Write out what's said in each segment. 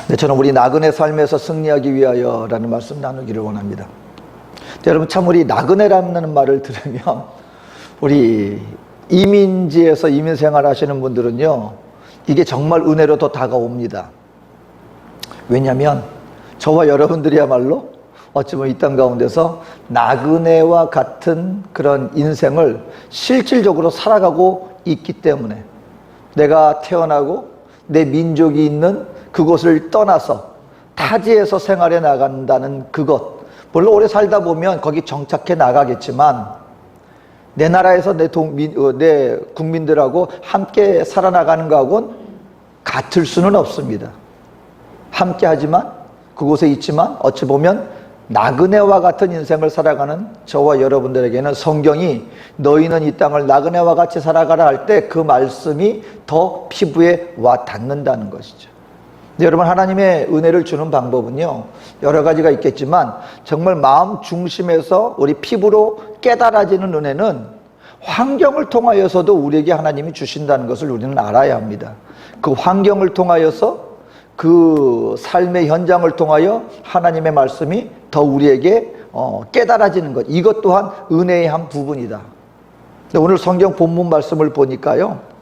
네, 저는 우리 나그네 삶에서 승리하기 위하여라는 말씀 나누기를 원합니다. 여러분, 참 우리 나그네라는 말을 들으면 우리 이민지에서 이민 생활하시는 분들은요, 이게 정말 은혜로 더 다가옵니다. 왜냐하면 저와 여러분들이야말로 어찌 보면 이 땅 가운데서 나그네와 같은 그런 인생을 실질적으로 살아가고 있기 때문에, 내가 태어나고 내 민족이 있는 그곳을 떠나서 타지에서 생활해 나간다는 그것, 물론 오래 살다 보면 거기 정착해 나가겠지만 내 나라에서 내 국민들하고 함께 살아나가는 거하고는 같을 수는 없습니다. 함께 하지만, 그곳에 있지만 어찌 보면 나그네와 같은 인생을 살아가는 저와 여러분들에게는 성경이 너희는 이 땅을 나그네와 같이 살아가라 할 때 그 말씀이 더 피부에 와 닿는다는 것이죠. 여러분, 하나님의 은혜를 주는 방법은요, 여러 가지가 있겠지만 정말 마음 중심에서 우리 피부로 깨달아지는 은혜는 환경을 통하여서도 우리에게 하나님이 주신다는 것을 우리는 알아야 합니다. 그 환경을 통하여서, 그 삶의 현장을 통하여 하나님의 말씀이 더 우리에게 깨달아지는 것, 이것 또한 은혜의 한 부분이다. 오늘 성경 본문 말씀을 보니까요,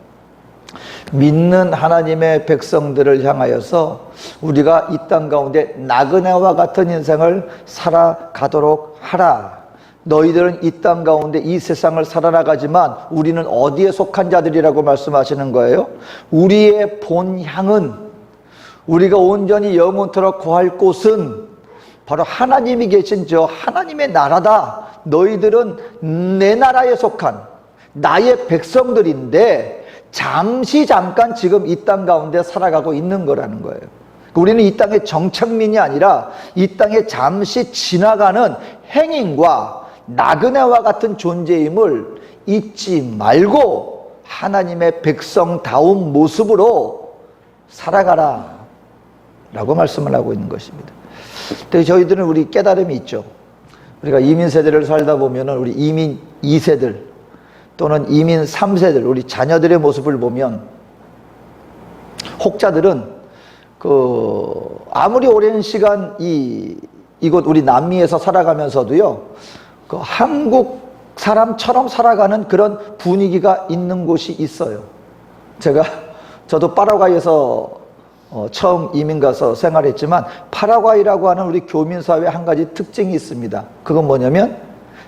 믿는 하나님의 백성들을 향하여서 우리가 이 땅 가운데 나그네와 같은 인생을 살아가도록 하라. 너희들은 이 땅 가운데 이 세상을 살아나가지만 우리는 어디에 속한 자들이라고 말씀하시는 거예요? 우리의 본향은, 우리가 온전히 영원토록 거할 곳은 바로 하나님이 계신 저 하나님의 나라다. 너희들은 내 나라에 속한 나의 백성들인데 잠깐 지금 이 땅 가운데 살아가고 있는 거라는 거예요. 우리는 이 땅의 정착민이 아니라 이 땅에 잠시 지나가는 행인과 나그네와 같은 존재임을 잊지 말고 하나님의 백성다운 모습으로 살아가라 라고 말씀을 하고 있는 것입니다. 근데 저희들은 우리 깨달음이 있죠. 우리가 이민 세대를 살다 보면은 우리 이민 2세들 또는 이민 3세들, 우리 자녀들의 모습을 보면, 혹자들은 아무리 오랜 시간 이곳 우리 남미에서 살아가면서도요, 한국 사람처럼 살아가는 그런 분위기가 있는 곳이 있어요. 저도 파라과이에서 처음 이민 가서 생활했지만, 파라과이라고 하는 우리 교민사회의 한 가지 특징이 있습니다. 그건 뭐냐면,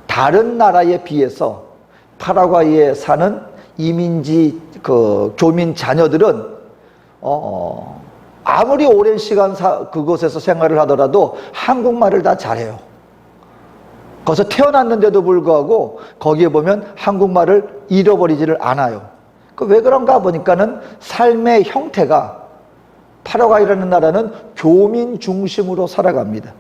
다른 나라에 비해서 파라과이에 사는 이민지 교민 자녀들은 아무리 오랜 시간 그곳에서 생활을 하더라도 한국말을 다 잘해요. 거기서 태어났는데도 불구하고 거기에 보면 한국말을 잃어버리지를 않아요. 왜 그런가 보니까는 삶의 형태가, 파라과이라는 나라는 교민 중심으로 살아갑니다.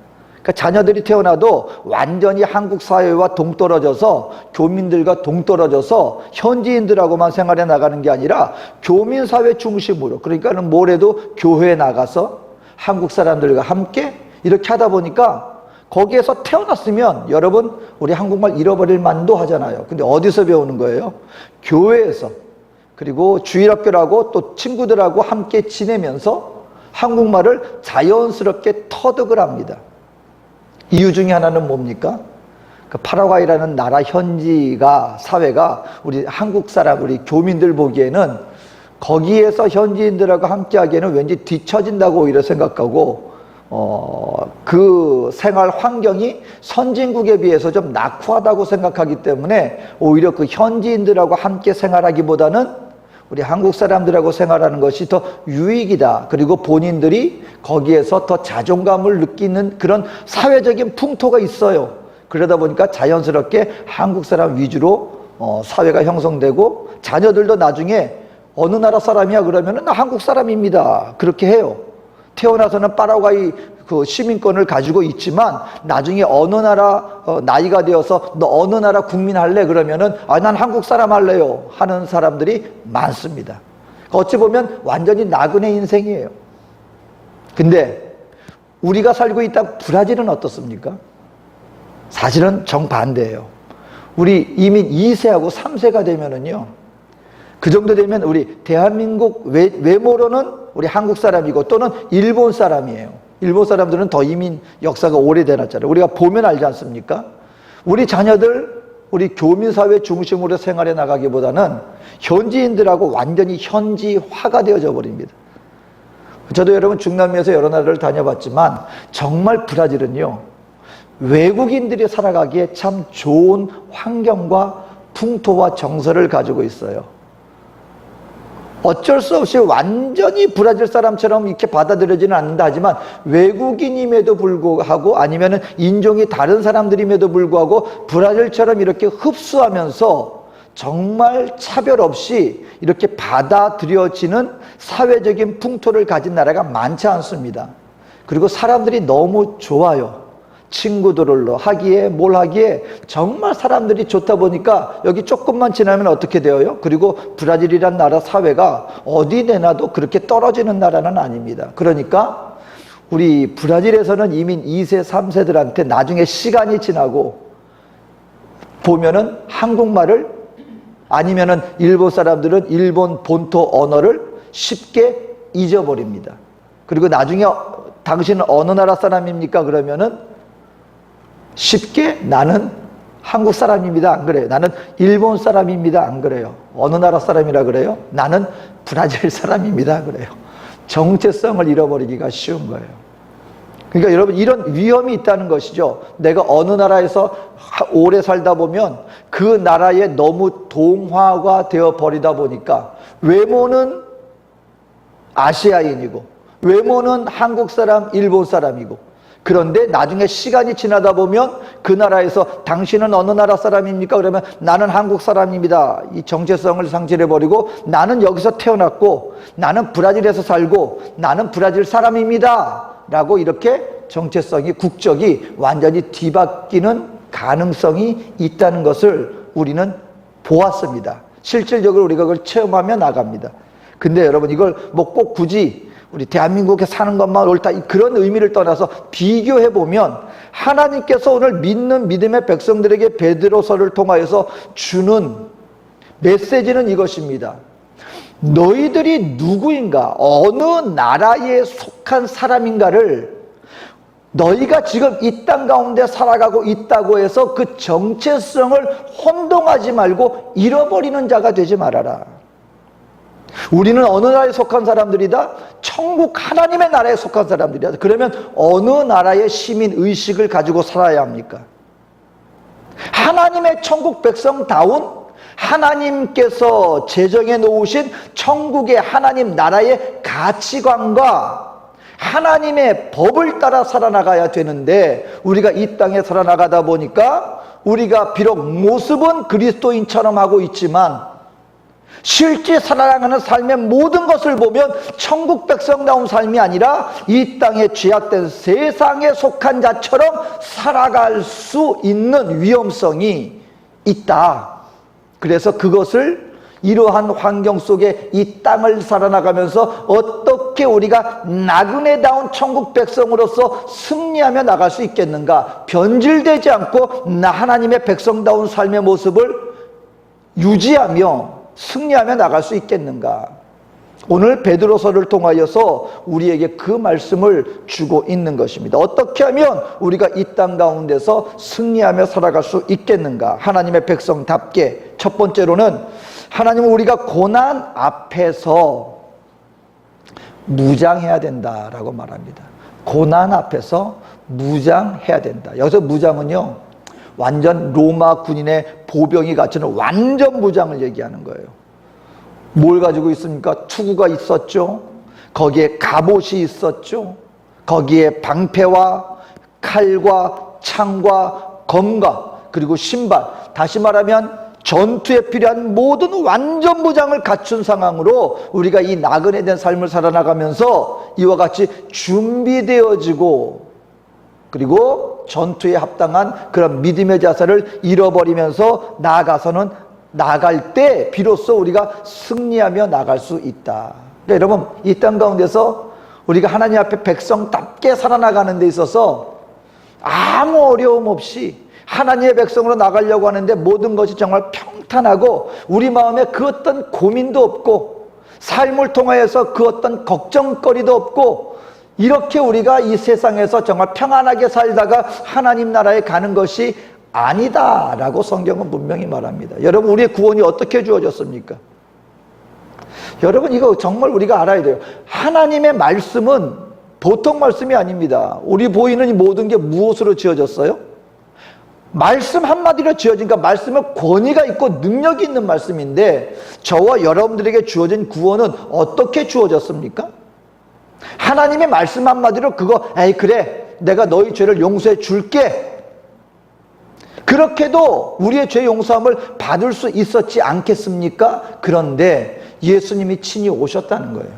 그러니까 자녀들이 태어나도 완전히 한국 사회와 동떨어져서, 교민들과 동떨어져서 현지인들하고만 생활해 나가는 게 아니라 교민 사회 중심으로, 그러니까는 뭐래도 교회에 나가서 한국 사람들과 함께 이렇게 하다 보니까 거기에서 태어났으면 여러분, 우리 한국말 잃어버릴 만도 하잖아요. 근데 어디서 배우는 거예요? 교회에서. 그리고 주일학교라고 또 친구들하고 함께 지내면서 한국말을 자연스럽게 터득을 합니다. 이유 중에 하나는 뭡니까? 파라과이라는 나라 현지가, 사회가 우리 한국 사람, 우리 교민들 보기에는 거기에서 현지인들하고 함께 하기에는 왠지 뒤처진다고 오히려 생각하고, 그 생활 환경이 선진국에 비해서 좀 낙후하다고 생각하기 때문에 오히려 그 현지인들하고 함께 생활하기보다는 우리 한국 사람들하고 생활하는 것이 더 유익이다. 그리고 본인들이 거기에서 더 자존감을 느끼는 그런 사회적인 풍토가 있어요. 그러다 보니까 자연스럽게 한국 사람 위주로 사회가 형성되고, 자녀들도 나중에 어느 나라 사람이야 그러면은 나 한국 사람입니다. 그렇게 해요. 태어나서는 파라과이 시민권을 가지고 있지만 나중에 어느 나라 나이가 되어서 너 어느 나라 국민 할래? 그러면은 난 한국 사람 할래요 하는 사람들이 많습니다. 어찌 보면 완전히 나그네 인생이에요. 근데 우리가 살고 있다 브라질은 어떻습니까? 사실은 정반대예요. 우리 이민 2세하고 3세가 되면은요, 그 정도 되면 우리 대한민국 외모로는 우리 한국 사람이고 또는 일본 사람이에요. 일본 사람들은 더 이민 역사가 오래되었잖아요. 우리가 보면 알지 않습니까? 우리 자녀들, 우리 교민사회 중심으로 생활해 나가기보다는 현지인들하고 완전히 현지화가 되어져 버립니다. 저도 여러분 중남미에서 여러 나라를 다녀봤지만 정말 브라질은요, 외국인들이 살아가기에 참 좋은 환경과 풍토와 정서를 가지고 있어요. 어쩔 수 없이 완전히 브라질 사람처럼 이렇게 받아들여지는 않는다 하지만 외국인임에도 불구하고 아니면은 인종이 다른 사람들임에도 불구하고 브라질처럼 이렇게 흡수하면서 정말 차별 없이 이렇게 받아들여지는 사회적인 풍토를 가진 나라가 많지 않습니다. 그리고 사람들이 너무 좋아요. 친구들로 하기에 뭘 하기에 정말 사람들이 좋다 보니까 여기 조금만 지나면 어떻게 되어요? 그리고 브라질이란 나라 사회가 어디 내놔도 그렇게 떨어지는 나라는 아닙니다. 그러니까 우리 브라질에서는 이민 2세, 3세들한테 나중에 시간이 지나고 보면은 한국말을 아니면은 일본 사람들은 일본 본토 언어를 쉽게 잊어버립니다. 그리고 나중에 당신은 어느 나라 사람입니까? 그러면은 쉽게 나는 한국 사람입니다. 안 그래요. 나는 일본 사람입니다. 안 그래요. 어느 나라 사람이라 그래요? 나는 브라질 사람입니다. 그래요. 정체성을 잃어버리기가 쉬운 거예요. 그러니까 여러분 이런 위험이 있다는 것이죠. 내가 어느 나라에서 오래 살다 보면 그 나라에 너무 동화가 되어 버리다 보니까 외모는 아시아인이고 외모는 한국 사람, 일본 사람이고 그런데 나중에 시간이 지나다 보면 그 나라에서 당신은 어느 나라 사람입니까? 그러면 나는 한국 사람입니다. 이 정체성을 상실해버리고 나는 여기서 태어났고 나는 브라질에서 살고 나는 브라질 사람입니다. 라고 이렇게 정체성이 국적이 완전히 뒤바뀌는 가능성이 있다는 것을 우리는 보았습니다. 실질적으로 우리가 그걸 체험하며 나갑니다. 근데 여러분 이걸 뭐 꼭 굳이 우리 대한민국에 사는 것만 옳다 그런 의미를 떠나서 비교해보면 하나님께서 오늘 믿는 믿음의 백성들에게 베드로서를 통하여서 주는 메시지는 이것입니다. 너희들이 누구인가, 어느 나라에 속한 사람인가를 너희가 지금 이 땅 가운데 살아가고 있다고 해서 그 정체성을 혼동하지 말고 잃어버리는 자가 되지 말아라. 우리는 어느 나라에 속한 사람들이다? 천국 하나님의 나라에 속한 사람들이다. 그러면 어느 나라의 시민의식을 가지고 살아야 합니까? 하나님의 천국 백성다운 하나님께서 제정해 놓으신 천국의 하나님 나라의 가치관과 하나님의 법을 따라 살아나가야 되는데 우리가 이 땅에 살아나가다 보니까 우리가 비록 모습은 그리스도인처럼 하고 있지만 실제 살아가는 삶의 모든 것을 보면 천국 백성다운 삶이 아니라 이 땅에 죄악된 세상에 속한 자처럼 살아갈 수 있는 위험성이 있다. 그래서 그것을 이러한 환경 속에 이 땅을 살아나가면서 어떻게 우리가 나그네다운 천국 백성으로서 승리하며 나갈 수 있겠는가? 변질되지 않고 하나님의 백성다운 삶의 모습을 유지하며 승리하며 나갈 수 있겠는가? 오늘 베드로서를 통하여서 우리에게 그 말씀을 주고 있는 것입니다. 어떻게 하면 우리가 이 땅 가운데서 승리하며 살아갈 수 있겠는가? 하나님의 백성답게 첫 번째로는 하나님은 우리가 고난 앞에서 무장해야 된다라고 말합니다. 고난 앞에서 무장해야 된다. 여기서 무장은요, 완전 로마 군인의 보병이 갖추는 완전 무장을 얘기하는 거예요. 뭘 가지고 있습니까? 투구가 있었죠. 거기에 갑옷이 있었죠. 거기에 방패와 칼과 창과 검과 그리고 신발, 다시 말하면 전투에 필요한 모든 완전 무장을 갖춘 상황으로 우리가 이 나그네된 삶을 살아나가면서 이와 같이 준비되어지고 그리고 전투에 합당한 그런 믿음의 자세를 잃어버리면서 나아가서는 나갈 때 비로소 우리가 승리하며 나갈 수 있다. 그러니까 여러분 이 땅 가운데서 우리가 하나님 앞에 백성답게 살아나가는 데 있어서 아무 어려움 없이 하나님의 백성으로 나가려고 하는데 모든 것이 정말 평탄하고 우리 마음에 그 어떤 고민도 없고 삶을 통하여서 그 어떤 걱정거리도 없고 이렇게 우리가 이 세상에서 정말 평안하게 살다가 하나님 나라에 가는 것이 아니다라고 성경은 분명히 말합니다. 여러분, 우리의 구원이 어떻게 주어졌습니까? 여러분, 이거 정말 우리가 알아야 돼요. 하나님의 말씀은 보통 말씀이 아닙니다. 우리 보이는 이 모든 게 무엇으로 지어졌어요? 말씀 한마디로 지어지니까 말씀은 권위가 있고 능력이 있는 말씀인데, 저와 여러분들에게 주어진 구원은 어떻게 주어졌습니까? 하나님의 말씀 한마디로 그거 에이 그래 내가 너희 죄를 용서해 줄게, 그렇게도 우리의 죄 용서함을 받을 수 있었지 않겠습니까? 그런데 예수님이 친히 오셨다는 거예요.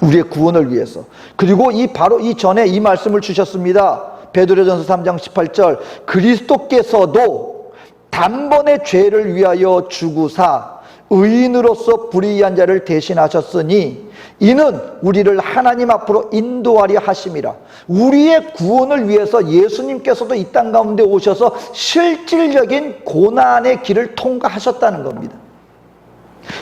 우리의 구원을 위해서. 그리고 바로 이 전에 이 말씀을 주셨습니다. 베드로전서 3장 18절, 그리스도께서도 단번에 죄를 위하여 죽으사 의인으로서 불의한 자를 대신하셨으니 이는 우리를 하나님 앞으로 인도하려 하심이라. 우리의 구원을 위해서 예수님께서도 이 땅 가운데 오셔서 실질적인 고난의 길을 통과하셨다는 겁니다.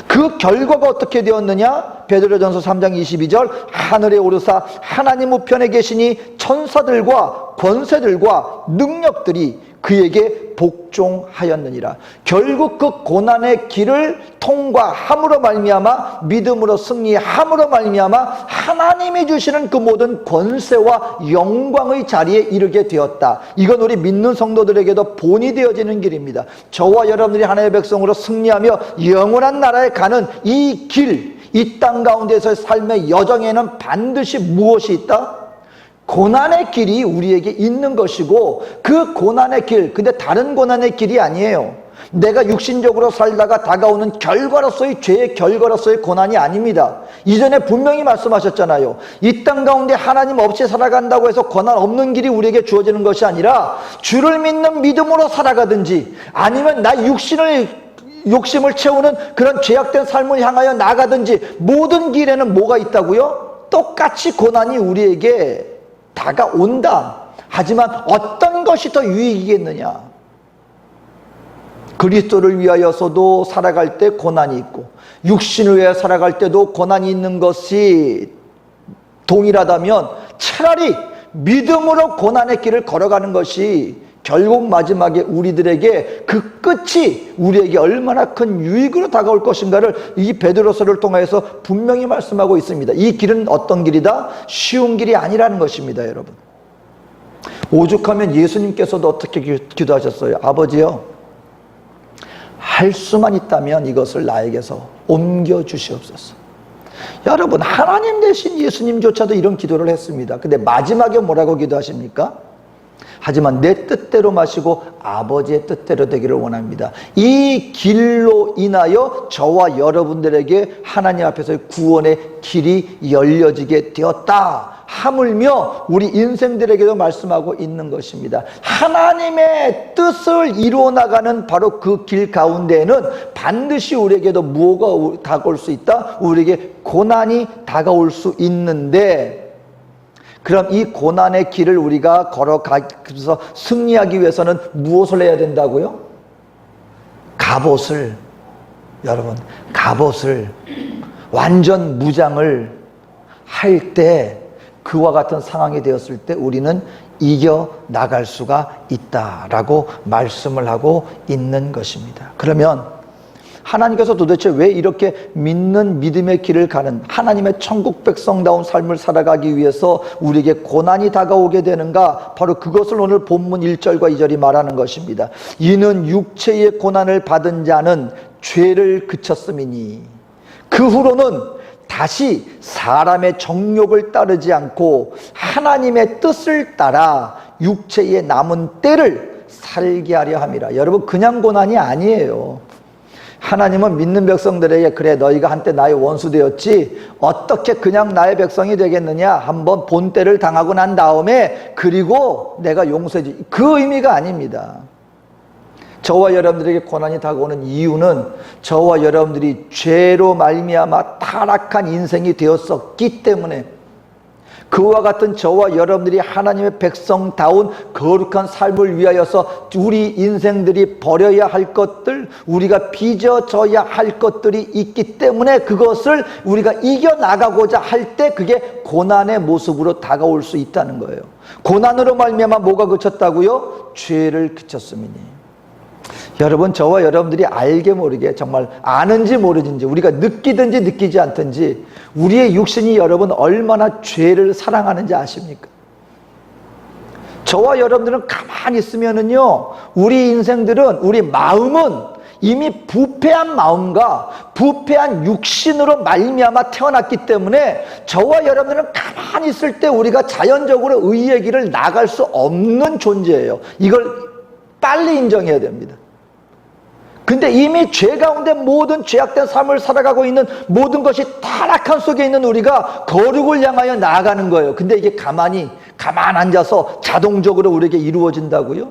그 결과가 어떻게 되었느냐? 베드로전서 3장 22절, 하늘에 오르사 하나님 우편에 계시니 천사들과 권세들과 능력들이 그에게 복종하였느니라. 결국 그 고난의 길을 통과함으로 말미암아, 믿음으로 승리함으로 말미암아 하나님이 주시는 그 모든 권세와 영광의 자리에 이르게 되었다. 이건 우리 믿는 성도들에게도 본이 되어지는 길입니다. 저와 여러분들이 하나님의 백성으로 승리하며 영원한 나라에 가는 이 길, 이 땅 가운데서의 삶의 여정에는 반드시 무엇이 있다? 고난의 길이 우리에게 있는 것이고, 그 고난의 길, 근데 다른 고난의 길이 아니에요. 내가 육신적으로 살다가 다가오는 결과로서의, 죄의 결과로서의 고난이 아닙니다. 이전에 분명히 말씀하셨잖아요. 이 땅 가운데 하나님 없이 살아간다고 해서 고난 없는 길이 우리에게 주어지는 것이 아니라, 주를 믿는 믿음으로 살아가든지 아니면 나 욕심을 채우는 그런 죄악된 삶을 향하여 나가든지, 모든 길에는 뭐가 있다고요? 똑같이 고난이 우리에게 다가온다. 하지만 어떤 것이 더 유익이겠느냐? 그리스도를 위하여서도 살아갈 때 고난이 있고, 육신을 위해 살아갈 때도 고난이 있는 것이 동일하다면 차라리 믿음으로 고난의 길을 걸어가는 것이 결국 마지막에 우리들에게 그 끝이 우리에게 얼마나 큰 유익으로 다가올 것인가를 이 베드로서를 통해서 분명히 말씀하고 있습니다. 이 길은 어떤 길이다? 쉬운 길이 아니라는 것입니다, 여러분. 오죽하면 예수님께서도 어떻게 기도하셨어요? 아버지요, 할 수만 있다면 이것을 나에게서 옮겨주시옵소서. 여러분, 하나님 대신 예수님조차도 이런 기도를 했습니다. 근데 마지막에 뭐라고 기도하십니까? 하지만 내 뜻대로 마시고 아버지의 뜻대로 되기를 원합니다. 이 길로 인하여 저와 여러분들에게 하나님 앞에서의 구원의 길이 열려지게 되었다. 하물며 우리 인생들에게도 말씀하고 있는 것입니다. 하나님의 뜻을 이루어나가는 바로 그 길 가운데에는 반드시 우리에게도 무엇가 다가올 수 있다? 우리에게 고난이 다가올 수 있는데, 그럼 이 고난의 길을 우리가 걸어가면서 승리하기 위해서는 무엇을 해야 된다고요? 갑옷을, 여러분, 갑옷을, 완전 무장을 할 때, 그와 같은 상황이 되었을 때 우리는 이겨나갈 수가 있다라고 말씀을 하고 있는 것입니다. 그러면 하나님께서 도대체 왜 이렇게 믿는 믿음의 길을 가는 하나님의 천국 백성다운 삶을 살아가기 위해서 우리에게 고난이 다가오게 되는가? 바로 그것을 오늘 본문 1절과 2절이 말하는 것입니다. 이는 육체의 고난을 받은 자는 죄를 그쳤음이니 그 후로는 다시 사람의 정욕을 따르지 않고 하나님의 뜻을 따라 육체의 남은 때를 살게 하려 함이라. 여러분, 그냥 고난이 아니에요. 하나님은 믿는 백성들에게, 그래 너희가 한때 나의 원수 되었지, 어떻게 그냥 나의 백성이 되겠느냐, 한번 본때를 당하고 난 다음에 그리고 내가 용서해주지, 그 의미가 아닙니다. 저와 여러분들에게 고난이 다가오는 이유는 저와 여러분들이 죄로 말미암아 타락한 인생이 되었었기 때문에, 그와 같은 저와 여러분들이 하나님의 백성다운 거룩한 삶을 위하여서 우리 인생들이 버려야 할 것들, 우리가 빚어져야 할 것들이 있기 때문에 그것을 우리가 이겨나가고자 할 때 그게 고난의 모습으로 다가올 수 있다는 거예요. 고난으로 말미암아 뭐가 그쳤다고요? 죄를 그쳤음이니. 여러분, 저와 여러분들이 알게 모르게, 정말 아는지 모르는지, 우리가 느끼든지 느끼지 않든지 우리의 육신이 여러분 얼마나 죄를 사랑하는지 아십니까? 저와 여러분들은 가만히 있으면은요, 우리 인생들은, 우리 마음은 이미 부패한 마음과 부패한 육신으로 말미암아 태어났기 때문에 저와 여러분들은 가만히 있을 때 우리가 자연적으로 의의 길을 나갈 수 없는 존재예요. 이걸 빨리 인정해야 됩니다. 근데 이미 죄 가운데 모든 죄악된 삶을 살아가고 있는 모든 것이 타락한 속에 있는 우리가 거룩을 향하여 나아가는 거예요. 근데 이게 가만 앉아서 자동적으로 우리에게 이루어진다고요?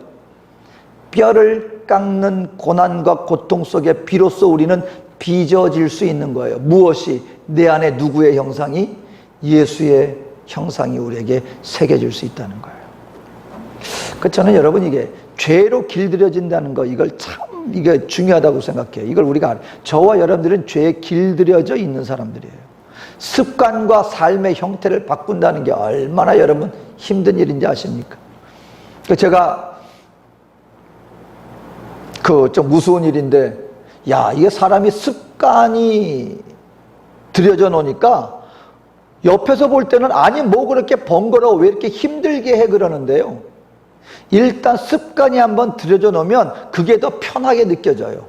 뼈를 깎는 고난과 고통 속에 비로소 우리는 빚어질 수 있는 거예요. 무엇이? 내 안에 누구의 형상이? 예수의 형상이 우리에게 새겨질 수 있다는 거예요. 저는 여러분, 이게 죄로 길들여진다는 거, 이걸 참 이게 중요하다고 생각해요. 이걸 우리가 저와 여러분들은 죄에 길들여져 있는 사람들이에요. 습관과 삶의 형태를 바꾼다는 게 얼마나 여러분 힘든 일인지 아십니까? 제가 좀 무서운 일인데, 이게 사람이 습관이 들여져 놓으니까 옆에서 볼 때는 아니 뭐 그렇게 번거로워, 왜 이렇게 힘들게 해, 그러는데요. 일단 습관이 한번 들여져 놓으면 그게 더 편하게 느껴져요.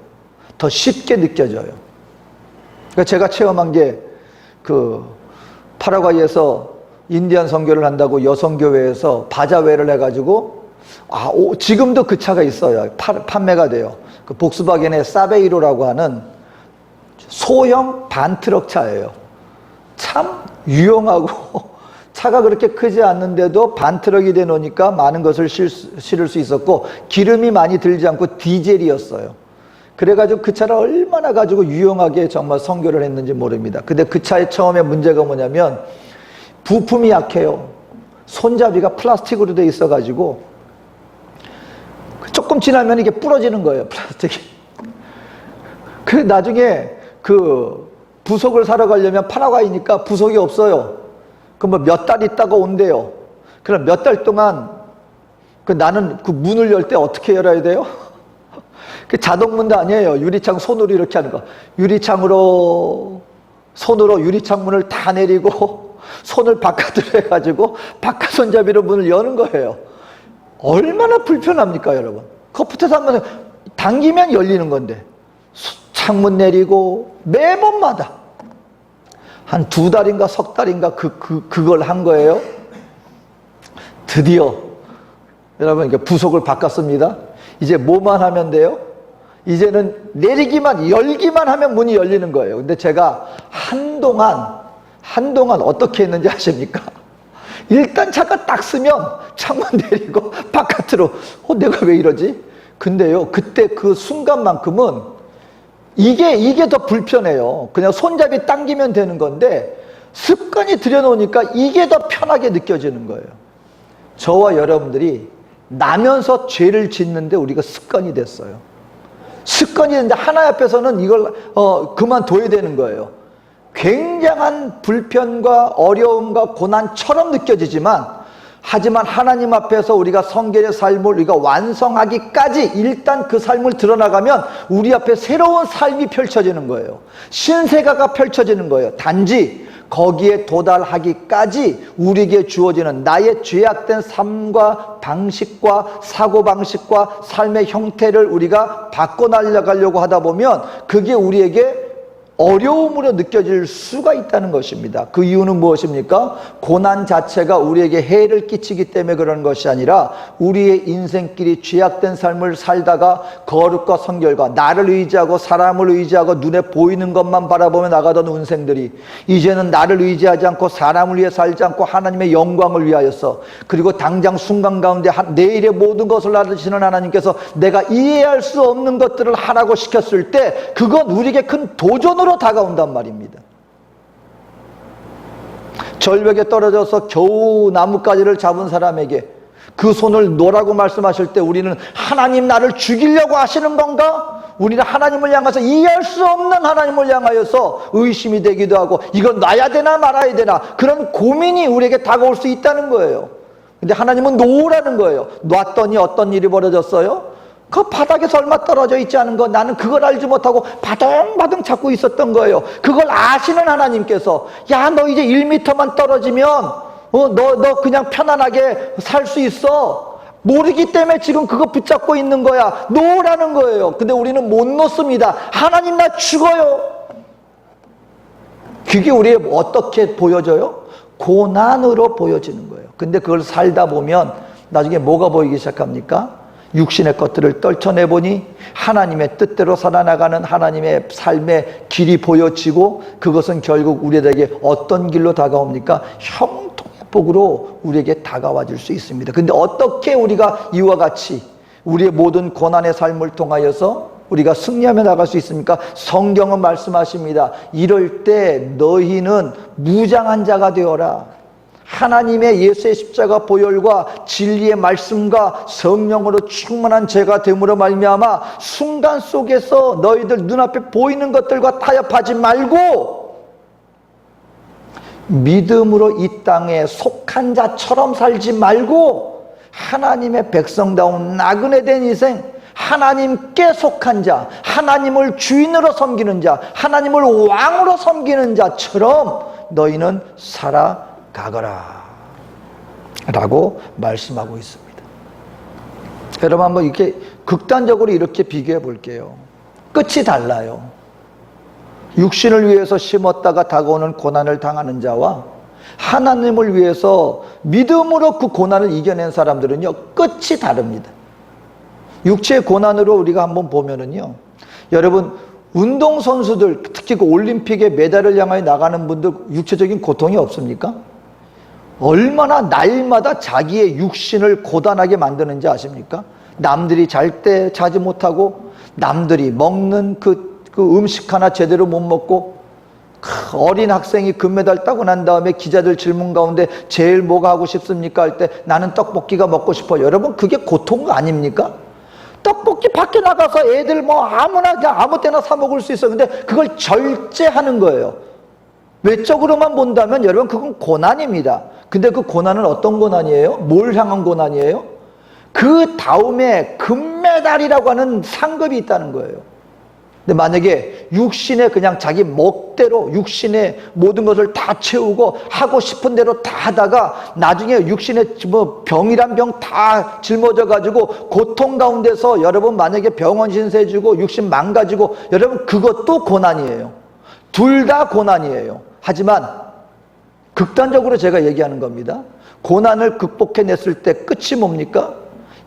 더 쉽게 느껴져요. 그러니까 제가 체험한 게 파라과이에서 인디안 선교를 한다고 여성교회에서 바자회를 해가지고 지금도 그 차가 있어요. 판매가 돼요. 그 복스바겐의 사베이로라고 하는 소형 반트럭 차예요. 참 유용하고 차가 그렇게 크지 않는데도 반트럭이 돼 놓으니까 많은 것을 실을 수 있었고, 기름이 많이 들지 않고 디젤이었어요. 그래가지고 그 차를 얼마나 가지고 유용하게 정말 선교를 했는지 모릅니다. 근데 그 차의 처음에 문제가 뭐냐면 부품이 약해요. 손잡이가 플라스틱으로 돼 있어가지고 조금 지나면 이게 부러지는 거예요, 플라스틱이. 그래서 나중에 부속을 사러 가려면 파라과이니까 부속이 없어요. 그럼 몇 달 있다가 온대요. 그럼 몇 달 동안 나는 문을 열 때 어떻게 열어야 돼요? 자동문도 아니에요. 유리창 손으로 이렇게 하는 거. 손으로 유리창문을 다 내리고 손을 바깥으로 해가지고 바깥 손잡이로 문을 여는 거예요. 얼마나 불편합니까, 여러분? 붙어서 한번 당기면 열리는 건데 창문 내리고 매번마다 한 2달인가 석 달인가 그걸 한 거예요. 드디어 여러분 이게 부속을 바꿨습니다. 이제 뭐만 하면 돼요? 이제는 열기만 하면 문이 열리는 거예요. 근데 제가 한동안 어떻게 했는지 아십니까? 일단 차가 딱 쓰면 창문 내리고 바깥으로 내가 왜 이러지? 근데요, 그때 그 순간만큼은 이게 더 불편해요. 그냥 손잡이 당기면 되는 건데 습관이 들여놓으니까 이게 더 편하게 느껴지는 거예요. 저와 여러분들이 나면서 죄를 짓는데 우리가 습관이 됐어요. 습관이 됐는데 하나님 앞에서는 이걸 그만둬야 되는 거예요. 굉장한 불편과 어려움과 고난처럼 느껴지지만, 하지만 하나님 앞에서 우리가 성결의 삶을 우리가 완성하기까지 일단 그 삶을 드러나가면 우리 앞에 새로운 삶이 펼쳐지는 거예요. 신세가가 펼쳐지는 거예요. 단지 거기에 도달하기까지 우리에게 주어지는 나의 죄악된 삶과 방식과 사고방식과 삶의 형태를 우리가 바꿔나가려고 하다 보면 그게 우리에게 어려움으로 느껴질 수가 있다는 것입니다. 그 이유는 무엇입니까? 고난 자체가 우리에게 해를 끼치기 때문에 그런 것이 아니라 우리의 인생길이 죄악된 삶을 살다가 거룩과 성결과 나를 의지하고 사람을 의지하고 눈에 보이는 것만 바라보며 나가던 운생들이 이제는 나를 의지하지 않고 사람을 위해 살지 않고 하나님의 영광을 위하여서, 그리고 당장 순간 가운데 내일의 모든 것을 알으시는 하나님께서 내가 이해할 수 없는 것들을 하라고 시켰을 때 그건 우리에게 큰 도전으로 다가온단 말입니다. 절벽에 떨어져서 겨우 나뭇가지를 잡은 사람에게 그 손을 놓으라고 말씀하실 때 우리는 하나님 나를 죽이려고 하시는 건가? 우리는 하나님을 향해서 이해할 수 없는 하나님을 향하여서 의심이 되기도 하고 이건 놔야 되나 말아야 되나 그런 고민이 우리에게 다가올 수 있다는 거예요. 근데 하나님은 놓으라는 거예요. 놨더니 어떤 일이 벌어졌어요? 그 바닥에서 얼마 떨어져 있지 않은 거 나는 그걸 알지 못하고 바둥바둥 잡고 있었던 거예요. 그걸 아시는 하나님께서 야, 너 이제 1m만 떨어지면 너 그냥 편안하게 살 수 있어. 모르기 때문에 지금 그거 붙잡고 있는 거야. 놓으라는 거예요. 근데 우리는 못 놓습니다. 하나님 나 죽어요. 그게 우리의 어떻게 보여져요? 고난으로 보여지는 거예요. 근데 그걸 살다 보면 나중에 뭐가 보이기 시작합니까? 육신의 것들을 떨쳐내보니 하나님의 뜻대로 살아나가는 하나님의 삶의 길이 보여지고 그것은 결국 우리에게 어떤 길로 다가옵니까? 형통의 복으로 우리에게 다가와 줄 수 있습니다. 근데 어떻게 우리가 이와 같이 우리의 모든 고난의 삶을 통하여서 우리가 승리하며 나갈 수 있습니까? 성경은 말씀하십니다. 이럴 때 너희는 무장한 자가 되어라. 하나님의 예수의 십자가 보혈과 진리의 말씀과 성령으로 충만한 죄가 됨으로 말미암아 순간 속에서 너희들 눈앞에 보이는 것들과 타협하지 말고 믿음으로 이 땅에 속한 자처럼 살지 말고 하나님의 백성다운 나그네 된 인생, 하나님께 속한 자, 하나님을 주인으로 섬기는 자, 하나님을 왕으로 섬기는 자처럼 너희는 살아가거라 라고 말씀하고 있습니다. 여러분 한번 이렇게 극단적으로 이렇게 비교해 볼게요. 끝이 달라요. 육신을 위해서 심었다가 다가오는 고난을 당하는 자와 하나님을 위해서 믿음으로 그 고난을 이겨낸 사람들은요, 끝이 다릅니다. 육체의 고난으로 우리가 한번 보면은요, 여러분 운동선수들 특히 그 올림픽에 메달을 향하여 나가는 분들 육체적인 고통이 없습니까? 얼마나 날마다 자기의 육신을 고단하게 만드는지 아십니까? 남들이 잘 때 자지 못하고 남들이 먹는 그 음식 하나 제대로 못 먹고 어린 학생이 금메달 따고 난 다음에 기자들 질문 가운데 제일 뭐가 하고 싶습니까? 할 때 나는 떡볶이가 먹고 싶어요. 여러분 그게 고통 아닙니까? 떡볶이 밖에 나가서 애들 뭐 아무나 그냥 아무 때나 사 먹을 수 있어요. 근데 그걸 절제하는 거예요. 외적으로만 본다면 여러분 그건 고난입니다. 근데 그 고난은 어떤 고난이에요? 뭘 향한 고난이에요? 그 다음에 금메달이라고 하는 상급이 있다는 거예요. 근데 만약에 육신에 그냥 자기 멋대로 육신의 모든 것을 다 채우고 하고 싶은 대로 다 하다가 나중에 육신에 뭐 병이란 병 다 짊어져 가지고 고통 가운데서 여러분 만약에 병원 신세 주고 육신 망가지고 여러분 그것도 고난이에요. 둘 다 고난이에요. 하지만 극단적으로 제가 얘기하는 겁니다. 고난을 극복해냈을 때 끝이 뭡니까?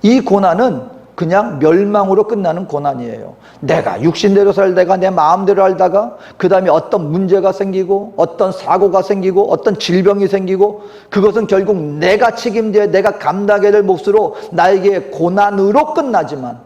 이 고난은 그냥 멸망으로 끝나는 고난이에요. 내가 육신대로 살다가 내 마음대로 살다가 그 다음에 어떤 문제가 생기고 어떤 사고가 생기고 어떤 질병이 생기고 그것은 결국 내가 책임져야 내가 감당해야 될 몫으로 나에게 고난으로 끝나지만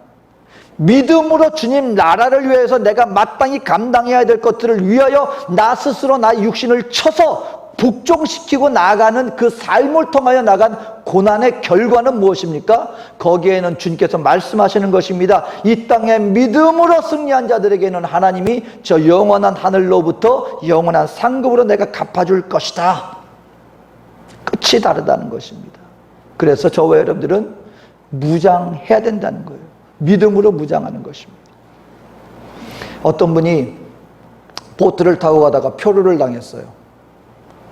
믿음으로 주님 나라를 위해서 내가 마땅히 감당해야 될 것들을 위하여 나 스스로 나의 육신을 쳐서 복종시키고 나아가는 그 삶을 통하여 나간 고난의 결과는 무엇입니까? 거기에는 주님께서 말씀하시는 것입니다. 이 땅에 믿음으로 승리한 자들에게는 하나님이 저 영원한 하늘로부터 영원한 상급으로 내가 갚아줄 것이다. 끝이 다르다는 것입니다. 그래서 저와 여러분들은 무장해야 된다는 거예요. 믿음으로 무장하는 것입니다. 어떤 분이 보트를 타고 가다가 표류를 당했어요.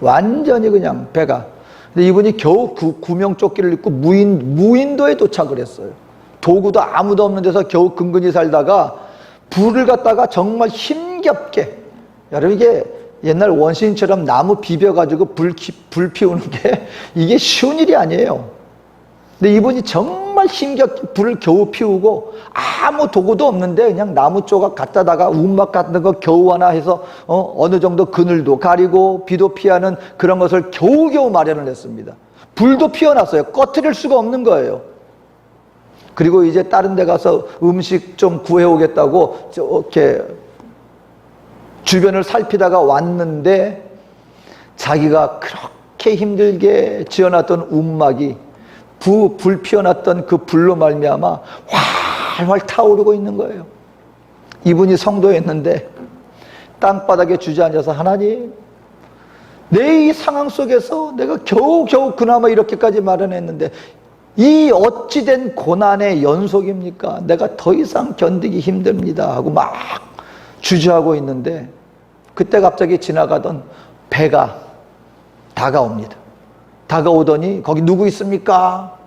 완전히 그냥 배가. 근데 이분이 겨우 구명조끼를 입고 무인도에 도착을 했어요. 도구도 아무도 없는 데서 겨우 근근히 살다가 불을 갖다가 정말 힘겹게, 여러분 이게 옛날 원시인처럼 나무 비벼가지고 불 피우는 게 이게 쉬운 일이 아니에요. 근데 이분이 정말 힘겹게 불을 겨우 피우고 아무 도구도 없는데 그냥 나무 조각 갖다다가 움막 같은 거 겨우 하나 해서 어느 정도 그늘도 가리고 비도 피하는 그런 것을 겨우겨우 마련을 했습니다. 불도 피워놨어요. 꺼트릴 수가 없는 거예요. 그리고 이제 다른 데 가서 음식 좀 구해오겠다고 이렇게 주변을 살피다가 왔는데 자기가 그렇게 힘들게 지어놨던 움막이 불 피워놨던 그 불로 말미암아 활활 타오르고 있는 거예요. 이분이 성도였는데 땅바닥에 주저앉아서 하나님, 내 이 상황 속에서 내가 겨우겨우 그나마 이렇게까지 마련했는데 이 어찌된 고난의 연속입니까? 내가 더 이상 견디기 힘듭니다 하고 막 주저하고 있는데 그때 갑자기 지나가던 배가 다가옵니다. 다가오더니 거기 누구 있습니까?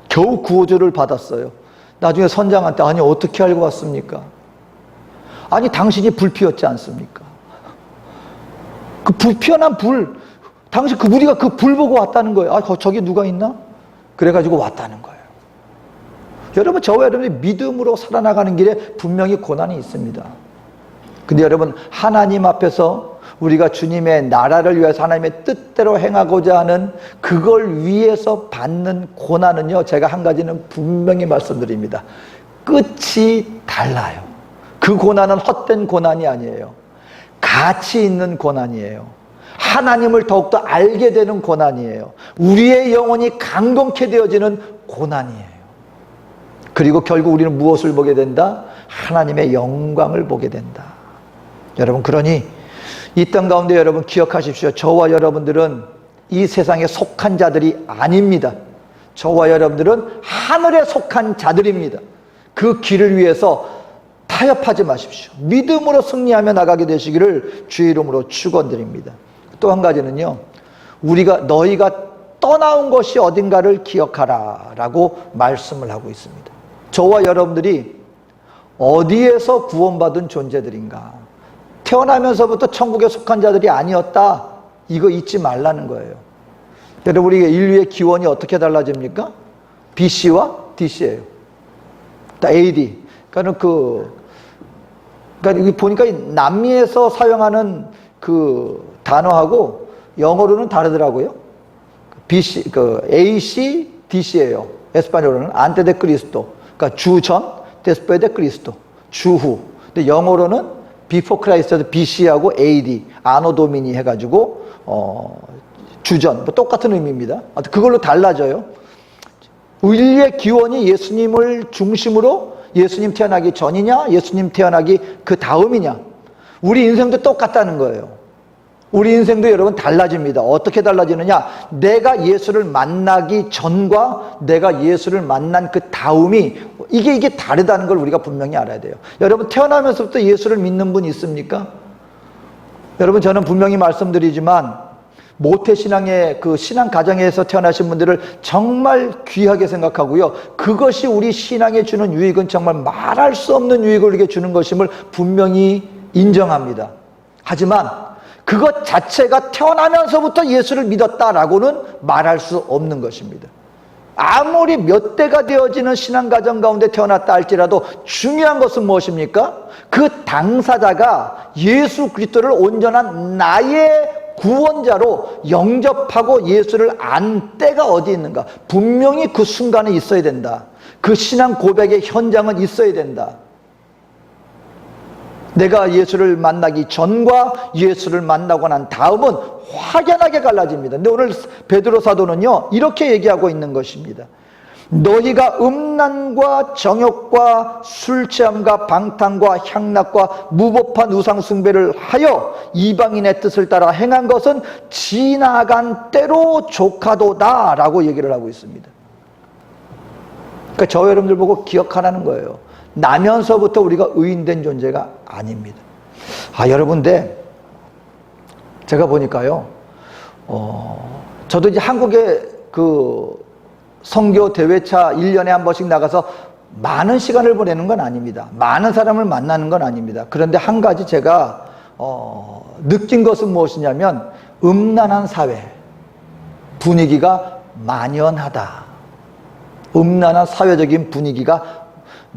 겨우 구호조를 받았어요. 나중에 선장한테 아니 어떻게 알고 왔습니까? 아니 당신이 불 피웠지 않습니까? 그 불 피어난 불, 당신 우리가 그 불 보고 왔다는 거예요. 아 저기 누가 있나? 그래가지고 왔다는 거예요. 여러분, 저와 여러분이 믿음으로 살아나가는 길에 분명히 고난이 있습니다. 근데 여러분, 하나님 앞에서 우리가 주님의 나라를 위해서 하나님의 뜻대로 행하고자 하는 그걸 위해서 받는 고난은요, 제가 한 가지는 분명히 말씀드립니다. 끝이 달라요. 그 고난은 헛된 고난이 아니에요. 가치 있는 고난이에요. 하나님을 더욱더 알게 되는 고난이에요. 우리의 영혼이 강건케 되어지는 고난이에요. 그리고 결국 우리는 무엇을 보게 된다? 하나님의 영광을 보게 된다. 여러분, 그러니 이 땅 가운데 여러분 기억하십시오. 저와 여러분들은 이 세상에 속한 자들이 아닙니다. 저와 여러분들은 하늘에 속한 자들입니다. 그 길을 위해서 타협하지 마십시오. 믿음으로 승리하며 나가게 되시기를 주의 이름으로 축원드립니다. 또 한 가지는요, 너희가 떠나온 것이 어딘가를 기억하라 라고 말씀을 하고 있습니다. 저와 여러분들이 어디에서 구원받은 존재들인가? 태어나면서부터 천국에 속한 자들이 아니었다, 이거 잊지 말라는 거예요. 여러분, 우리 인류의 기원이 어떻게 달라집니까? BC와 DC예요. AD. 그러니까 여기 보니까 남미에서 사용하는 그 단어하고 영어로는 다르더라고요. BC, AC, DC예요. 에스파뇰어로는 안테 데 크리스토. 그러니까 주전, 데스pués de Cristo. 주후. 근데 영어로는 before Christ에서 BC하고 AD, 아노 도미니 해가지고 주전, 뭐 똑같은 의미입니다. 그걸로 달라져요. 인류의 기원이 예수님을 중심으로 예수님 태어나기 전이냐, 예수님 태어나기 그 다음이냐, 우리 인생도 똑같다는 거예요. 우리 인생도 여러분 달라집니다. 어떻게 달라지느냐? 내가 예수를 만나기 전과 내가 예수를 만난 그 다음이 이게 다르다는 걸 우리가 분명히 알아야 돼요. 여러분, 태어나면서부터 예수를 믿는 분 있습니까? 여러분, 저는 분명히 말씀드리지만 모태신앙의 그 신앙 가정에서 태어나신 분들을 정말 귀하게 생각하고요, 그것이 우리 신앙에 주는 유익은 정말 말할 수 없는 유익을 우리에게 주는 것임을 분명히 인정합니다. 하지만 그것 자체가 태어나면서부터 예수를 믿었다라고는 말할 수 없는 것입니다. 아무리 몇 대가 되어지는 신앙 가정 가운데 태어났다 할지라도 중요한 것은 무엇입니까? 그 당사자가 예수 그리스도를 온전한 나의 구원자로 영접하고 예수를 안 때가 어디 있는가? 분명히 그 순간에 있어야 된다. 그 신앙 고백의 현장은 있어야 된다. 내가 예수를 만나기 전과 예수를 만나고 난 다음은 확연하게 갈라집니다. 근데 오늘 베드로 사도는요, 이렇게 얘기하고 있는 것입니다. 너희가 음란과 정욕과 술취함과 방탕과 향락과 무법한 우상 숭배를 하여 이방인의 뜻을 따라 행한 것은 지나간 때로 조카도다 라고 얘기를 하고 있습니다. 그러니까 저 여러분들 보고 기억하라는 거예요. 나면서부터 우리가 의인된 존재가 아닙니다. 여러분들, 제가 보니까요, 저도 이제 한국에 그 선교 대회차 1년에 한 번씩 나가서 많은 시간을 보내는 건 아닙니다. 많은 사람을 만나는 건 아닙니다. 그런데 한 가지 제가 느낀 것은 무엇이냐면, 음란한 사회 분위기가 만연하다. 음란한 사회적인 분위기가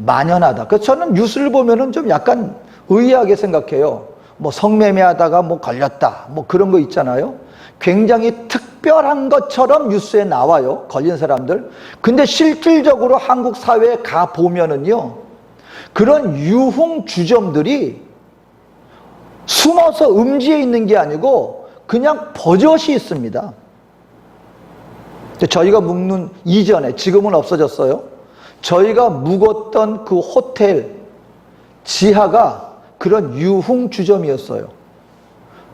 만연하다. 그래서 저는 뉴스를 보면은 좀 약간 의아하게 생각해요. 뭐 성매매하다가 뭐 걸렸다, 뭐 그런 거 있잖아요. 굉장히 특별한 것처럼 뉴스에 나와요, 걸린 사람들. 근데 실질적으로 한국 사회에 가 보면은요, 그런 유흥 주점들이 숨어서 음지에 있는 게 아니고 그냥 버젓이 있습니다. 저희가 묵는 이전에, 지금은 없어졌어요. 저희가 묵었던 그 호텔 지하가 그런 유흥주점이었어요.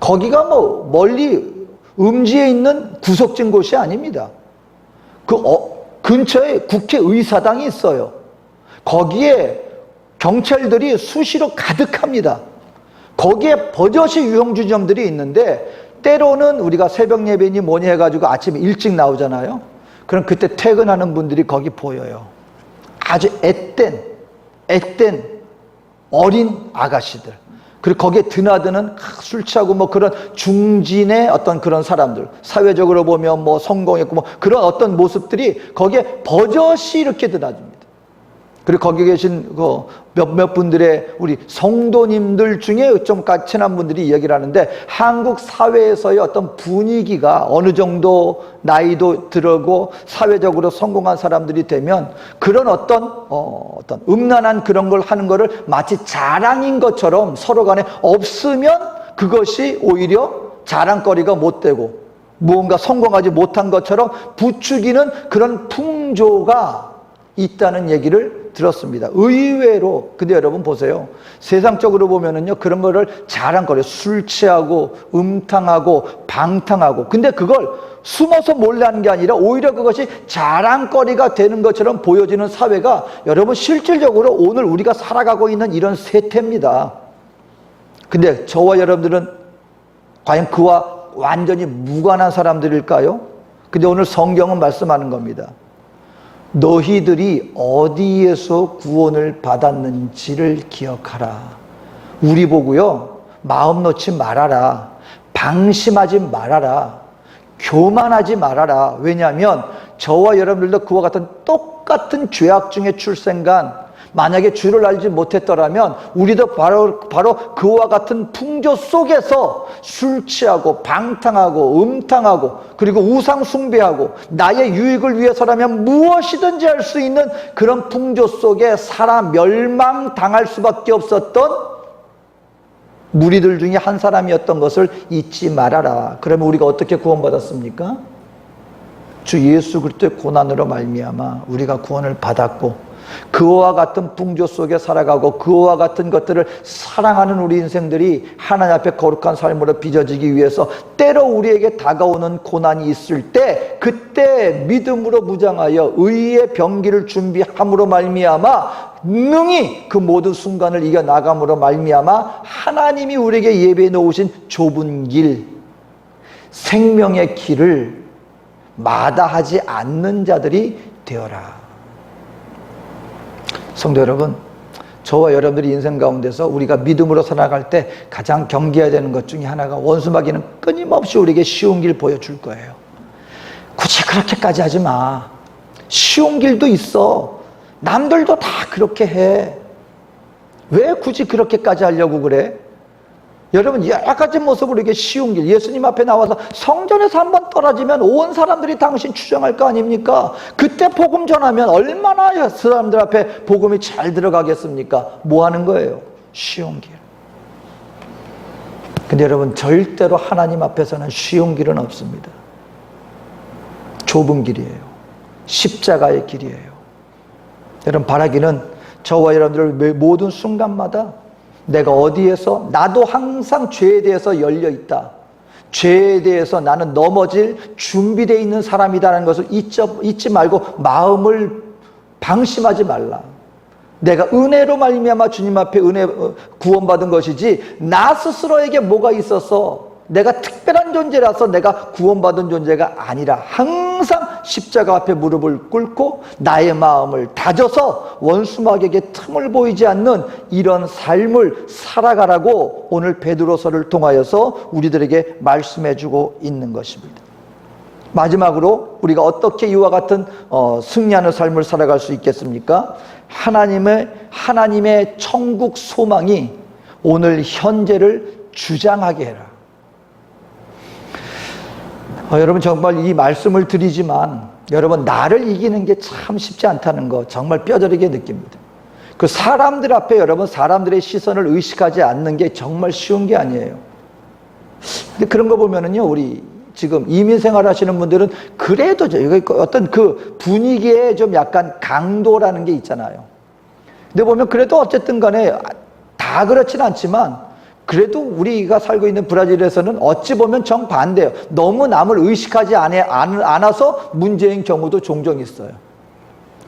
거기가 뭐 멀리 음지에 있는 구석진 곳이 아닙니다. 그 근처에 국회의사당이 있어요. 거기에 경찰들이 수시로 가득합니다. 거기에 버젓이 유흥주점들이 있는데, 때로는 우리가 새벽 예배니 뭐니 해가지고 아침에 일찍 나오잖아요. 그럼 그때 퇴근하는 분들이 거기 보여요. 아주 앳된 어린 아가씨들. 그리고 거기에 드나드는 술 취하고 뭐 그런 중진의 어떤 그런 사람들, 사회적으로 보면 뭐 성공했고 뭐 그런 어떤 모습들이 거기에 버젓이 이렇게 드나듭니다. 그리고 거기 계신 그 몇몇 분들의 우리 성도님들 중에 좀 친한 분들이 이야기를 하는데, 한국 사회에서의 어떤 분위기가 어느 정도 나이도 들고 사회적으로 성공한 사람들이 되면 그런 어떤 음란한 그런 걸 하는 거를 마치 자랑인 것처럼 서로 간에 없으면 그것이 오히려 자랑거리가 못 되고 무언가 성공하지 못한 것처럼 부추기는 그런 풍조가 있다는 얘기를 들었습니다. 의외로. 근데 여러분 보세요. 세상적으로 보면은요, 그런 거를 자랑거리, 술 취하고 음탕하고 방탕하고, 근데 그걸 숨어서 몰래 하는 게 아니라 오히려 그것이 자랑거리가 되는 것처럼 보여지는 사회가 여러분 실질적으로 오늘 우리가 살아가고 있는 이런 세태입니다. 근데 저와 여러분들은 과연 그와 완전히 무관한 사람들일까요? 근데 오늘 성경은 말씀하는 겁니다. 너희들이 어디에서 구원을 받았는지를 기억하라. 우리 보고요, 마음 놓지 말아라, 방심하지 말아라, 교만하지 말아라. 왜냐하면 저와 여러분들도 그와 같은 똑같은 죄악 중에 출생간, 만약에 주를 알지 못했더라면 우리도 바로 그와 같은 풍조 속에서 술 취하고 방탕하고 음탕하고 그리고 우상 숭배하고 나의 유익을 위해서라면 무엇이든지 할 수 있는 그런 풍조 속에 살아 멸망당할 수밖에 없었던 무리들 중에 한 사람이었던 것을 잊지 말아라. 그러면 우리가 어떻게 구원받았습니까? 주 예수 그리스도의 고난으로 말미암아 우리가 구원을 받았고, 그와 같은 풍조 속에 살아가고 그와 같은 것들을 사랑하는 우리 인생들이 하나님 앞에 거룩한 삶으로 빚어지기 위해서 때로 우리에게 다가오는 고난이 있을 때, 그때 믿음으로 무장하여 의의 병기를 준비함으로 말미암아 능히 그 모든 순간을 이겨나감으로 말미암아 하나님이 우리에게 예배해 놓으신 좁은 길, 생명의 길을 마다하지 않는 자들이 되어라. 성도 여러분, 저와 여러분들이 인생 가운데서 우리가 믿음으로 살아갈 때 가장 경계해야 되는 것 중에 하나가, 원수마귀는 끊임없이 우리에게 쉬운 길 보여줄 거예요. 굳이 그렇게까지 하지 마. 쉬운 길도 있어. 남들도 다 그렇게 해. 왜 굳이 그렇게까지 하려고 그래? 여러분, 여러 가지 모습으로 이게 쉬운 길, 예수님 앞에 나와서 성전에서 한번 떨어지면 온 사람들이 당신 추정할 거 아닙니까? 그때 복음 전하면 얼마나 사람들 앞에 복음이 잘 들어가겠습니까? 뭐 하는 거예요? 쉬운 길. 근데 여러분, 절대로 하나님 앞에서는 쉬운 길은 없습니다. 좁은 길이에요. 십자가의 길이에요. 여러분, 바라기는 저와 여러분들 모든 순간마다 내가 어디에서, 나도 항상 죄에 대해서 열려있다, 죄에 대해서 나는 넘어질 준비되어 있는 사람이다라는 것을 잊지 말고 마음을 방심하지 말라. 내가 은혜로 말미암아 주님 앞에 구원받은 것이지 나 스스로에게 뭐가 있어서 내가 특별한 존재라서 내가 구원받은 존재가 아니라, 항상 십자가 앞에 무릎을 꿇고 나의 마음을 다져서 원수마귀에게 틈을 보이지 않는 이런 삶을 살아가라고 오늘 베드로서를 통하여서 우리들에게 말씀해주고 있는 것입니다. 마지막으로 우리가 어떻게 이와 같은 승리하는 삶을 살아갈 수 있겠습니까? 하나님의 천국 소망이 오늘 현재를 주장하게 해라. 여러분, 정말 이 말씀을 드리지만 여러분, 나를 이기는 게 참 쉽지 않다는 거 정말 뼈저리게 느낍니다. 그 사람들 앞에 여러분, 사람들의 시선을 의식하지 않는 게 정말 쉬운 게 아니에요. 근데 그런 거 보면은요, 우리 지금 이민 생활 하시는 분들은 그래도 어떤 그 분위기에 좀 약간 강도라는 게 있잖아요. 근데 보면 그래도 어쨌든 간에 다 그렇진 않지만 그래도 우리가 살고 있는 브라질에서는 어찌 보면 정반대예요. 너무 남을 의식하지 않아서 문제인 경우도 종종 있어요.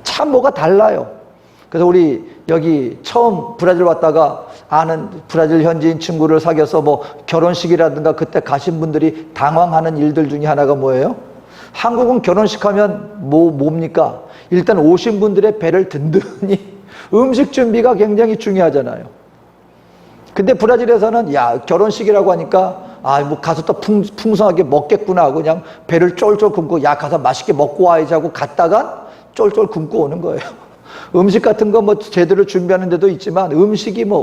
참 뭐가 달라요. 그래서 우리 여기 처음 브라질 왔다가 아는 브라질 현지인 친구를 사귀어서 뭐 결혼식이라든가 그때 가신 분들이 당황하는 일들 중에 하나가 뭐예요? 한국은 결혼식 하면 뭡니까? 일단 오신 분들의 배를 든든히 음식 준비가 굉장히 중요하잖아요. 근데 브라질에서는 야, 결혼식이라고 하니까 뭐 가서 또 풍성하게 먹겠구나 하고 그냥 배를 쫄쫄 굶고 야, 가서 맛있게 먹고 와야지 하고 갔다가 쫄쫄 굶고 오는 거예요. 음식 같은 거 뭐 제대로 준비하는 데도 있지만 음식이 뭐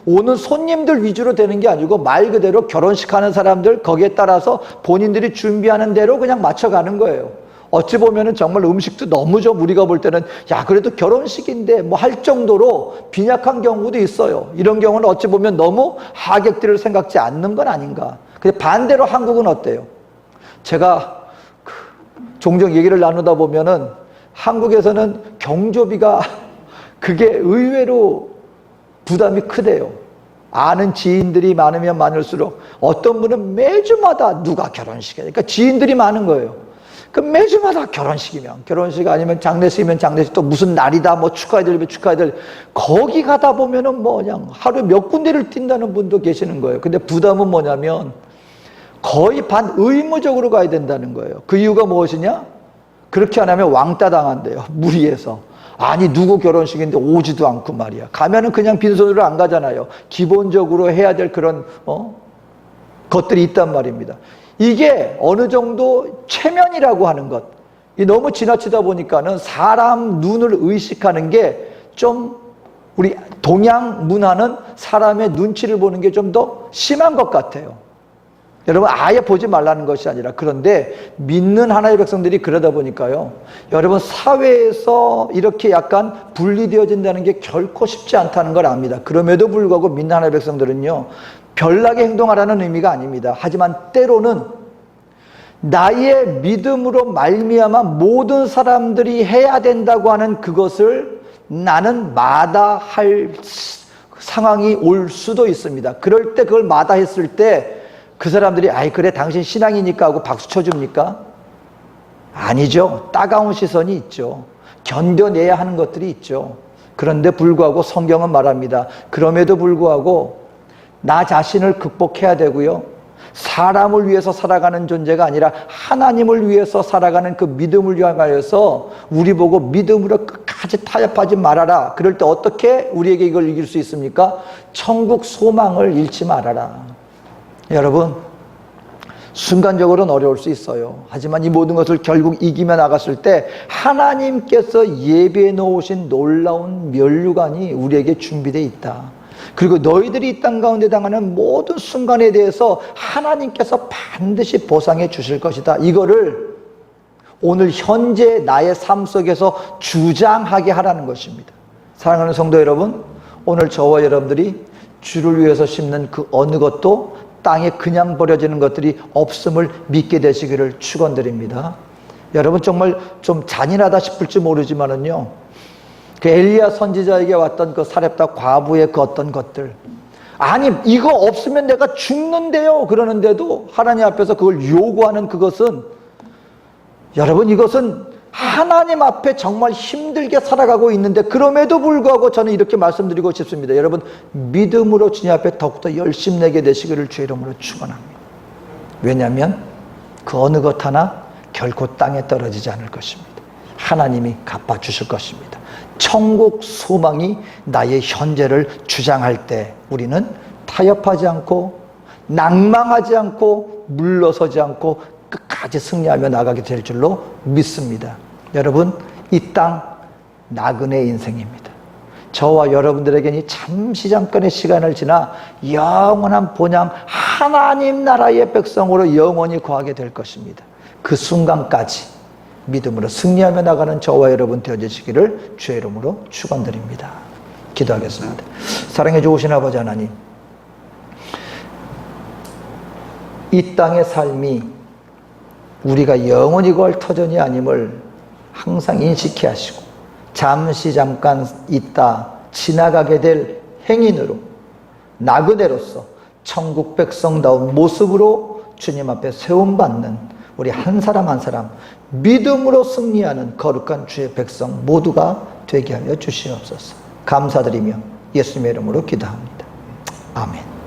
오는 손님들 위주로 되는 게 아니고 말 그대로 결혼식 하는 사람들 거기에 따라서 본인들이 준비하는 대로 그냥 맞춰가는 거예요. 어찌 보면은 정말 음식도 너무 좀 우리가 볼 때는 야, 그래도 결혼식인데 뭐 할 정도로 빈약한 경우도 있어요. 이런 경우는 어찌 보면 너무 하객들을 생각지 않는 건 아닌가. 근데 반대로 한국은 어때요? 제가 종종 얘기를 나누다 보면은 한국에서는 경조비가 그게 의외로 부담이 크대요. 아는 지인들이 많으면 많을수록 어떤 분은 매주마다 누가 결혼식이야. 그러니까 지인들이 많은 거예요. 그 매주마다 결혼식이면 결혼식 아니면 장례식이면 장례식 또 무슨 날이다 뭐 축하해드리면 축하해드리 거기 가다 보면은 뭐 그냥 하루에 몇 군데를 뛴다는 분도 계시는 거예요. 근데 부담은 뭐냐면 거의 반 의무적으로 가야 된다는 거예요. 그 이유가 무엇이냐? 그렇게 안 하면 왕따 당한대요. 무리해서. 아니 누구 결혼식인데 오지도 않고 말이야. 가면은 그냥 빈손으로 안 가잖아요. 기본적으로 해야 될 그런 것들이 있단 말입니다. 이게 어느 정도 체면이라고 하는 것, 너무 지나치다 보니까는 사람 눈을 의식하는 게 좀 우리 동양 문화는 사람의 눈치를 보는 게 좀 더 심한 것 같아요. 여러분 아예 보지 말라는 것이 아니라 그런데 믿는 하나님의 백성들이 그러다 보니까요. 여러분 사회에서 이렇게 약간 분리되어진다는 게 결코 쉽지 않다는 걸 압니다. 그럼에도 불구하고 믿는 하나님의 백성들은요. 별나게 행동하라는 의미가 아닙니다. 하지만 때로는 나의 믿음으로 말미암아 모든 사람들이 해야 된다고 하는 그것을 나는 마다할 상황이 올 수도 있습니다. 그럴 때 그걸 마다했을 때 그 사람들이 아이 그래 당신 신앙이니까 하고 박수 쳐줍니까? 아니죠. 따가운 시선이 있죠. 견뎌내야 하는 것들이 있죠. 그런데 불구하고 성경은 말합니다. 그럼에도 불구하고 나 자신을 극복해야 되고요. 사람을 위해서 살아가는 존재가 아니라 하나님을 위해서 살아가는 그 믿음을 위하여서 우리 보고 믿음으로 끝까지 타협하지 말아라. 그럴 때 어떻게 우리에게 이걸 이길 수 있습니까? 천국 소망을 잃지 말아라. 여러분 순간적으로는 어려울 수 있어요. 하지만 이 모든 것을 결국 이기며 나갔을 때 하나님께서 예비해 놓으신 놀라운 면류관이 우리에게 준비되어 있다. 그리고 너희들이 이 땅 가운데 당하는 모든 순간에 대해서 하나님께서 반드시 보상해 주실 것이다. 이거를 오늘 현재 나의 삶 속에서 주장하게 하라는 것입니다. 사랑하는 성도 여러분, 오늘 저와 여러분들이 주를 위해서 심는 그 어느 것도 땅에 그냥 버려지는 것들이 없음을 믿게 되시기를 축원드립니다. 여러분 정말 좀 잔인하다 싶을지 모르지만은요. 그 엘리야 선지자에게 왔던 그 사렙다 과부의 그 어떤 것들, 아니 이거 없으면 내가 죽는데요 그러는데도 하나님 앞에서 그걸 요구하는 그것은, 여러분 이것은 하나님 앞에 정말 힘들게 살아가고 있는데 그럼에도 불구하고 저는 이렇게 말씀드리고 싶습니다. 여러분 믿음으로 주님 앞에 더욱더 열심내게 되시기를 주의 이름으로 축원합니다. 왜냐하면 그 어느 것 하나 결코 땅에 떨어지지 않을 것입니다. 하나님이 갚아주실 것입니다. 천국 소망이 나의 현재를 주장할 때 우리는 타협하지 않고 낭망하지 않고 물러서지 않고 끝까지 승리하며 나가게 될 줄로 믿습니다. 여러분 이 땅 나그네 인생입니다. 저와 여러분들에게는 잠시 잠깐의 시간을 지나 영원한 본향 하나님 나라의 백성으로 영원히 거하게 될 것입니다. 그 순간까지 믿음으로 승리하며 나가는 저와 여러분 되어주시기를 주의 이름으로 축원드립니다. 기도하겠습니다. 사랑해 주신 아버지 하나님, 이 땅의 삶이 우리가 영원히 걸 터전이 아님을 항상 인식해 하시고 잠시 잠깐 있다 지나가게 될 행인으로 나그네로서 천국 백성다운 모습으로 주님 앞에 세움받는 우리 한 사람 한 사람 믿음으로 승리하는 거룩한 주의 백성 모두가 되게 하여 주시옵소서. 감사드리며 예수님의 이름으로 기도합니다. 아멘.